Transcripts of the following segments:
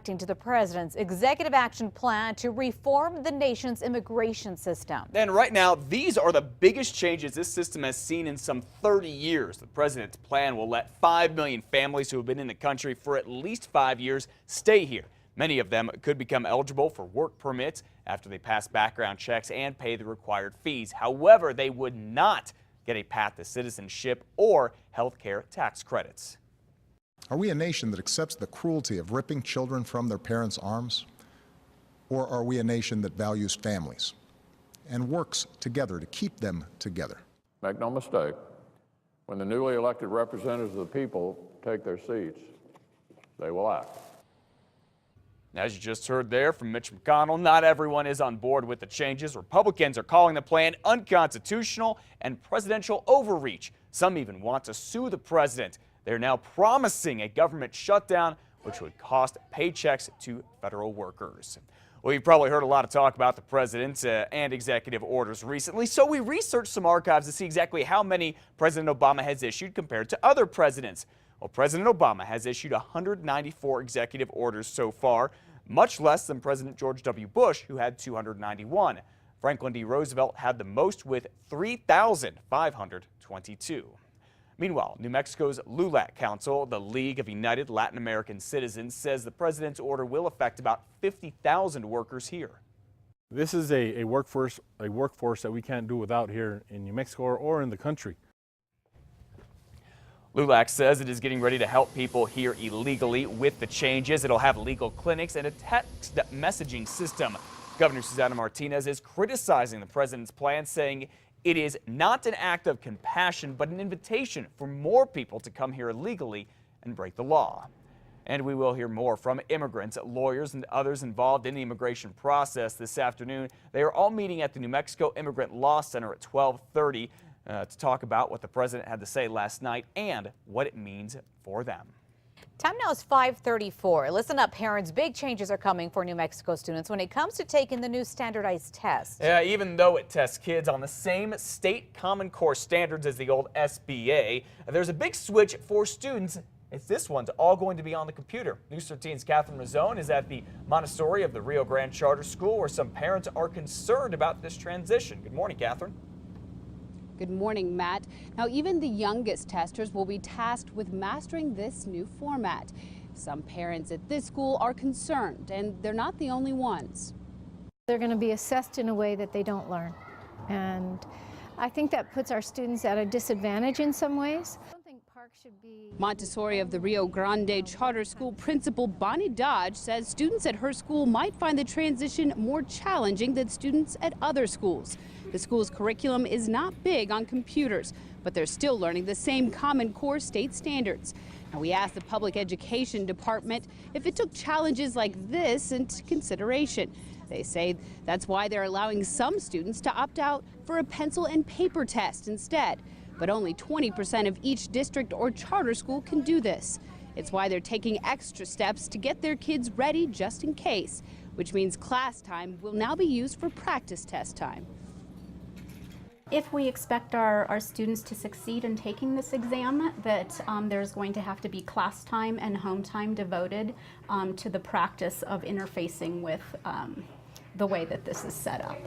reacting to the president's executive action plan to reform the nation's immigration system. And right now, these are the biggest changes this system has seen in some 30 years. The president's plan will let 5 million families who have been in the country for at least 5 years stay here. Many of them could become eligible for work permits after they pass background checks and pay the required fees. However, they would not get a path to citizenship or health care tax credits. Are we a nation that accepts the cruelty of ripping children from their parents' arms? Or are we a nation that values families and works together to keep them together? Make no mistake, when the newly elected representatives of the people take their seats, they will act. As you just heard there from Mitch McConnell, not everyone is on board with the changes. Republicans are calling the plan unconstitutional and presidential overreach. Some even want to sue the president. They're now promising a government shutdown, which would cost paychecks to federal workers. Well, you've probably heard a lot of talk about the president and executive orders recently, so we researched some archives to see exactly how many President Obama has issued compared to other presidents. Well, President Obama has issued 194 executive orders so far, much less than President George W. Bush, who had 291. Franklin D. Roosevelt had the most with 3,522. Meanwhile, New Mexico's LULAC Council, the League of United Latin American Citizens, says the president's order will affect about 50,000 workers here. This is a workforce that we can't do without here in New Mexico or in the country. LULAC says it is getting ready to help people here illegally with the changes. It'll have legal clinics and a text messaging system. Governor Susana Martinez is criticizing the president's plan, saying it is not an act of compassion, but an invitation for more people to come here illegally and break the law. And we will hear more from immigrants, lawyers, and others involved in the immigration process this afternoon. They are all meeting at the New Mexico Immigrant Law Center at 12:30 to talk about what the president had to say last night and what it means for them. Time now is 5:34. Listen up, parents. Big changes are coming for New Mexico students when it comes to taking the new standardized test. Yeah, even though it tests kids on the same state Common Core standards as the old SBA, there's a big switch for students. This one's all going to be on the computer. News 13's Catherine Mazzone is at the Montessori of the Rio Grande Charter School, where some parents are concerned about this transition. Good morning, Catherine. Good morning, Matt. Now, even the youngest testers will be tasked with mastering this new format. Some parents at this school are concerned, and they're not the only ones. They're going to be assessed in a way that they don't learn. And I think that puts our students at a disadvantage in some ways. I don't think Park should be... Montessori of the Rio Grande Charter School principal Bonnie Dodge says students at her school might find the transition more challenging than students at other schools. The school's curriculum is not big on computers, but they're still learning the same Common Core state standards. Now, we asked the Public Education Department if it took challenges like this into consideration. They say that's why they're allowing some students to opt out for a pencil and paper test instead. But only 20% of each district or charter school can do this. It's why they're taking extra steps to get their kids ready just in case, which means class time will now be used for practice test time. If we expect our students to succeed in taking this exam, that there's going to have to be class time and home time devoted to the practice of interfacing with the way that this is set up.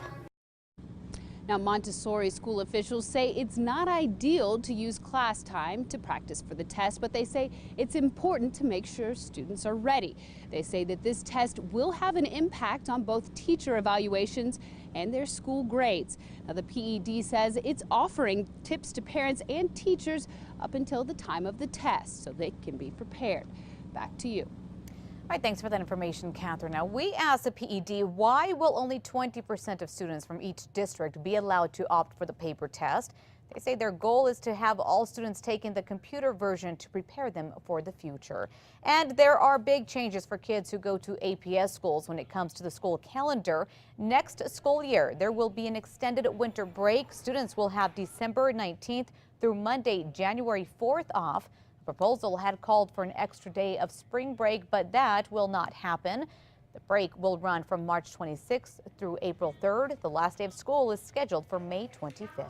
Now, Montessori school officials say it's not ideal to use class time to practice for the test, but they say it's important to make sure students are ready. They say that this test will have an impact on both teacher evaluations and their school grades. Now, the PED says it's offering tips to parents and teachers up until the time of the test so they can be prepared. Back to you. All right, thanks for that information, Catherine. Now, we asked the PED, why will only 20% of students from each district be allowed to opt for the paper test? They say their goal is to have all students taking the computer version to prepare them for the future. And there are big changes for kids who go to APS schools when it comes to the school calendar. Next school year, there will be an extended winter break. Students will have December 19th through Monday, January 4th off. The proposal had called for an extra day of spring break, but that will not happen. The break will run from March 26th through April 3rd. The last day of school is scheduled for May 25th.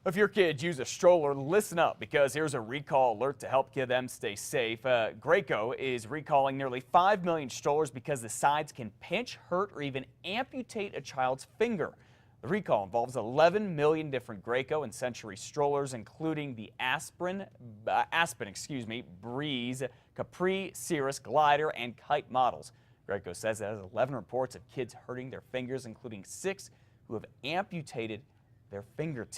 If your kids use a stroller, listen up, because here's a recall alert to help them stay safe. KRQE is recalling nearly 5 million strollers because the sides can pinch, hurt, or even amputate a child's finger. The recall involves 11 million different KRQE and Century strollers, including the Aspen, Breeze, Capri, Cirrus, Glider, and Kite models. KRQE says it has 11 reports of kids hurting their fingers, including 6 who have amputated their fingertips.